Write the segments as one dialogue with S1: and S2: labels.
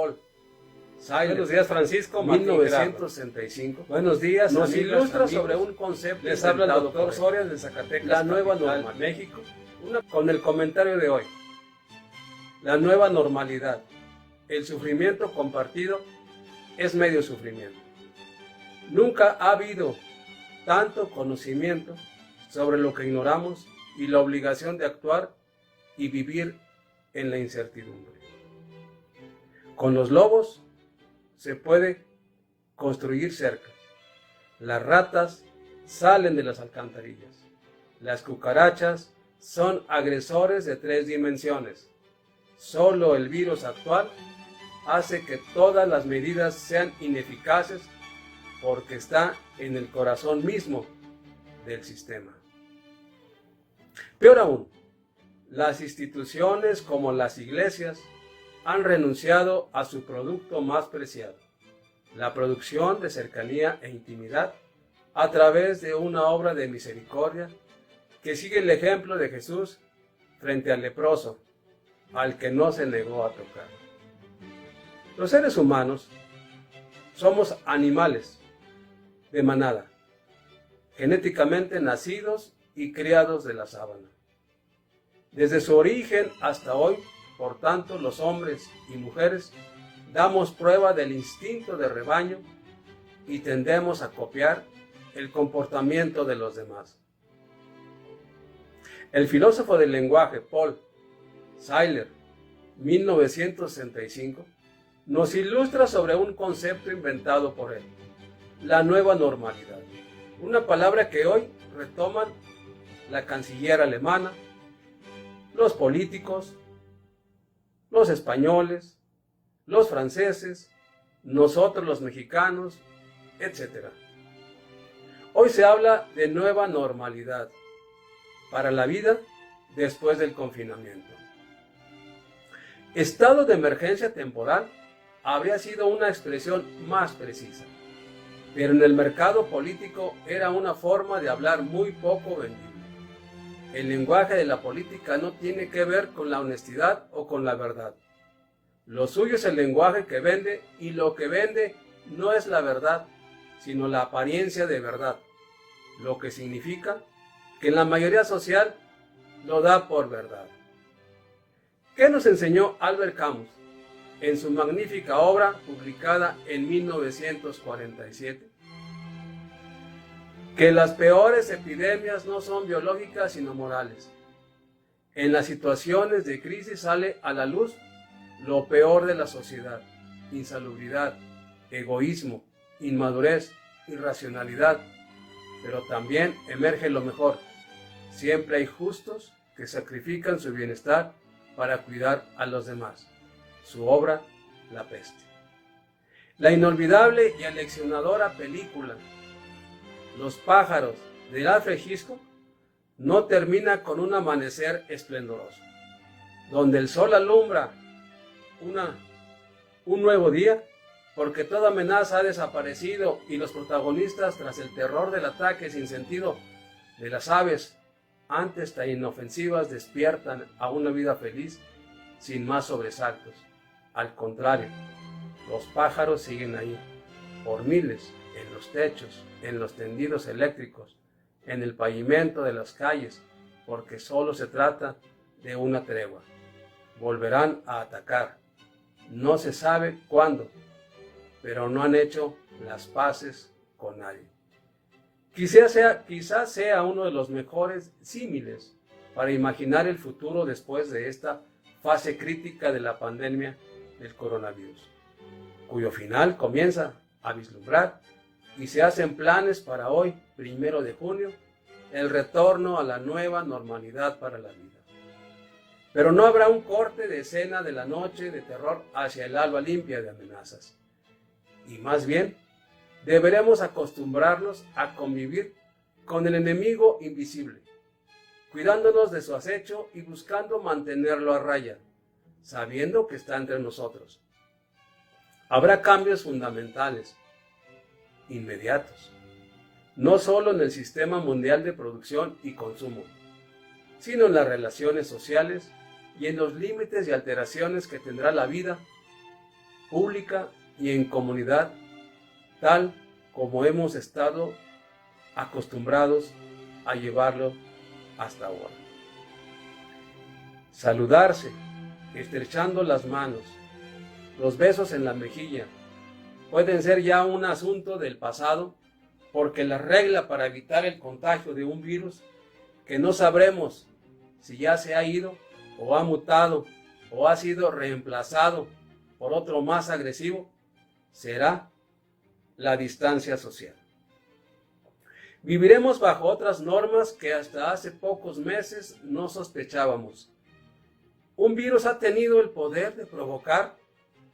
S1: Paul Seiler.
S2: Buenos días, Francisco.
S1: 1965.
S2: Buenos días.
S1: Nos
S2: amigas,
S1: ilustra
S2: amigos.
S1: sobre un concepto
S2: Les habla el
S1: inventado
S2: doctor
S1: por él.
S2: Soria de Zacatecas,
S1: La nueva
S2: capital,
S1: normalidad.
S2: México, con el comentario de hoy. La nueva normalidad. El sufrimiento compartido es medio sufrimiento. Nunca ha habido tanto conocimiento sobre lo que ignoramos y la obligación de actuar y vivir en la incertidumbre. Con los lobos se puede construir cerca. Las ratas salen de las alcantarillas. Las cucarachas son agresores de 3 dimensiones. Solo el virus actual hace que todas las medidas sean ineficaces porque está en el corazón mismo del sistema. Peor aún, las instituciones como las iglesias han renunciado a su producto más preciado, la producción de cercanía e intimidad a través de una obra de misericordia que sigue el ejemplo de Jesús frente al leproso, al que no se negó a tocar. Los seres humanos somos animales de manada, genéticamente nacidos y criados de la sábana. Desde su origen hasta hoy, por tanto, los hombres y mujeres damos prueba del instinto de rebaño y tendemos a copiar el comportamiento de los demás. El filósofo del lenguaje Paul Seiler, 1965, nos ilustra sobre un concepto inventado por él, la nueva normalidad, una palabra que hoy retoman la canciller alemana, los políticos, los españoles, los franceses, nosotros los mexicanos, etc. Hoy se habla de nueva normalidad para la vida después del confinamiento. Estado de emergencia temporal habría sido una expresión más precisa, pero en el mercado político era una forma de hablar muy poco vendible. El lenguaje de la política no tiene que ver con la honestidad o con la verdad. Lo suyo es el lenguaje que vende, y lo que vende no es la verdad, sino la apariencia de verdad, lo que significa que la mayoría social lo da por verdad. ¿Qué nos enseñó Albert Camus en su magnífica obra publicada en 1947? Que las peores epidemias no son biológicas sino morales. En las situaciones de crisis sale a la luz lo peor de la sociedad: insalubridad, egoísmo, inmadurez, irracionalidad, pero también emerge lo mejor. Siempre hay justos que sacrifican su bienestar para cuidar a los demás. Su obra, La peste. La inolvidable y aleccionadora película Los pájaros de Alfred Hitchcock no termina con un amanecer esplendoroso, donde el sol alumbra un nuevo día, porque toda amenaza ha desaparecido y los protagonistas, tras el terror del ataque sin sentido de las aves, antes tan inofensivas, despiertan a una vida feliz sin más sobresaltos. Al contrario, los pájaros siguen ahí, por miles, en los techos, en los tendidos eléctricos, en el pavimento de las calles, porque solo se trata de una tregua. Volverán a atacar. No se sabe cuándo, pero no han hecho las paces con nadie. Quizás sea uno de los mejores símiles para imaginar el futuro después de esta fase crítica de la pandemia del coronavirus, cuyo final comienza a vislumbrar y se hacen planes para hoy, 1 de junio, el retorno a la nueva normalidad para la vida. Pero no habrá un corte de escena de la noche de terror hacia el alba limpia de amenazas. Y más bien, deberemos acostumbrarnos a convivir con el enemigo invisible, cuidándonos de su acecho y buscando mantenerlo a raya, sabiendo que está entre nosotros. Habrá cambios fundamentales, inmediatos, no solo en el sistema mundial de producción y consumo, sino en las relaciones sociales y en los límites y alteraciones que tendrá la vida pública y en comunidad, tal como hemos estado acostumbrados a llevarlo hasta ahora. Saludarse, estrechando las manos, los besos en la mejilla, pueden ser ya un asunto del pasado, porque la regla para evitar el contagio de un virus que no sabremos si ya se ha ido o ha mutado o ha sido reemplazado por otro más agresivo, será la distancia social. Viviremos bajo otras normas que hasta hace pocos meses no sospechábamos. Un virus ha tenido el poder de provocar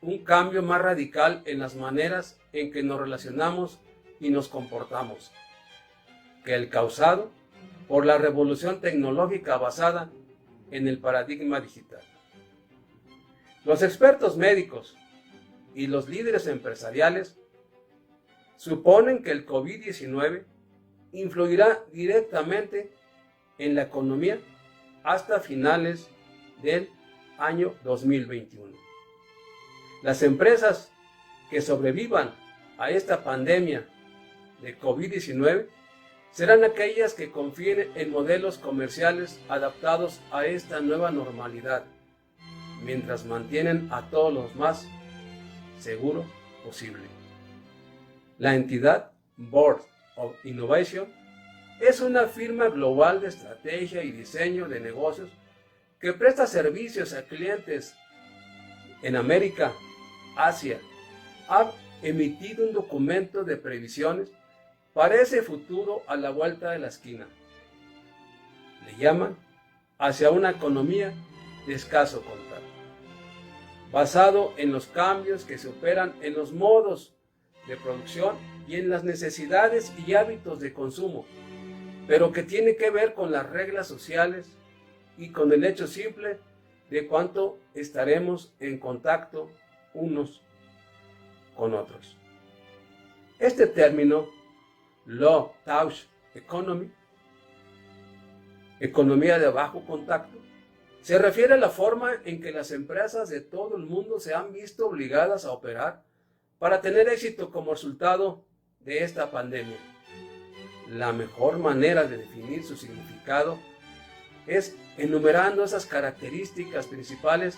S2: un cambio más radical en las maneras en que nos relacionamos y nos comportamos, que el causado por la revolución tecnológica basada en el paradigma digital. Los expertos médicos y los líderes empresariales suponen que el COVID-19 influirá directamente en la economía hasta finales del año 2021. Las empresas que sobrevivan a esta pandemia de COVID-19 serán aquellas que confíen en modelos comerciales adaptados a esta nueva normalidad, mientras mantienen a todos los más seguro posible. La entidad Board of Innovation es una firma global de estrategia y diseño de negocios que presta servicios a clientes en América, Asia. Ha emitido un documento de previsiones para ese futuro a la vuelta de la esquina. Le llaman hacia una economía de escaso contacto, basado en los cambios que se operan en los modos de producción y en las necesidades y hábitos de consumo, pero que tiene que ver con las reglas sociales y con el hecho simple de cuánto estaremos en contacto unos con otros. Este término, Low Touch Economy, economía de bajo contacto, se refiere a la forma en que las empresas de todo el mundo se han visto obligadas a operar para tener éxito como resultado de esta pandemia. La mejor manera de definir su significado es enumerando esas características principales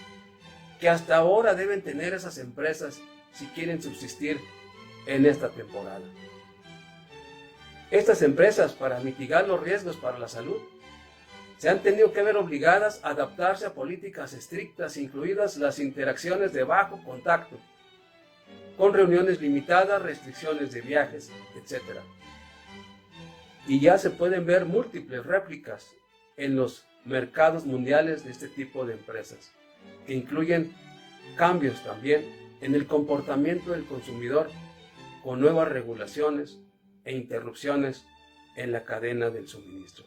S2: que hasta ahora deben tener esas empresas si quieren subsistir en esta temporada. Estas empresas, para mitigar los riesgos para la salud, se han tenido que ver obligadas a adaptarse a políticas estrictas, incluidas las interacciones de bajo contacto, con reuniones limitadas, restricciones de viajes, etc. Y ya se pueden ver múltiples réplicas en los mercados mundiales de este tipo de empresas, que incluyen cambios también en el comportamiento del consumidor, con nuevas regulaciones e interrupciones en la cadena del suministro.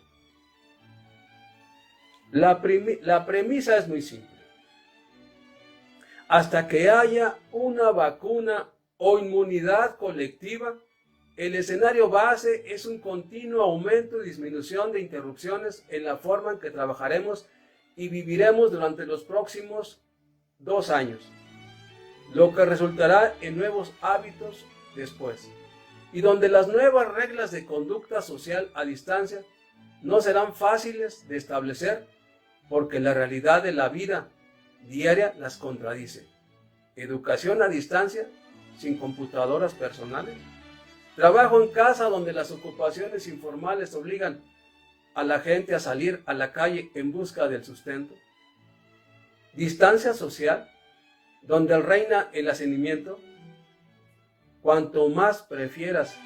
S2: La premisa es muy simple. Hasta que haya una vacuna o inmunidad colectiva, el escenario base es un continuo aumento y disminución de interrupciones en la forma en que trabajaremos y viviremos durante los próximos 2 años, lo que resultará en nuevos hábitos después, y donde las nuevas reglas de conducta social a distancia no serán fáciles de establecer porque la realidad de la vida diaria las contradice. Educación a distancia, sin computadoras personales. Trabajo en casa donde las ocupaciones informales obligan a la gente a salir a la calle en busca del sustento. Distancia social, donde reina el hacinamiento. Cuanto más prefieras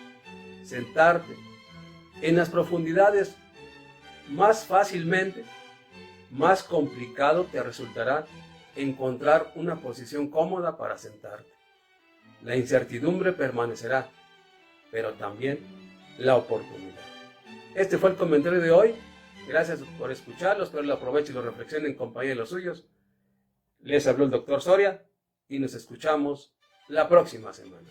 S2: sentarte en las profundidades, más fácilmente, más complicado te resultará encontrar una posición cómoda para sentarte. La incertidumbre permanecerá, pero también la oportunidad. Este fue el comentario de hoy. Gracias por escucharlo. Espero lo aprovechen y lo reflexionen en compañía de los suyos. Les habló el Dr. Soria y nos escuchamos la próxima semana.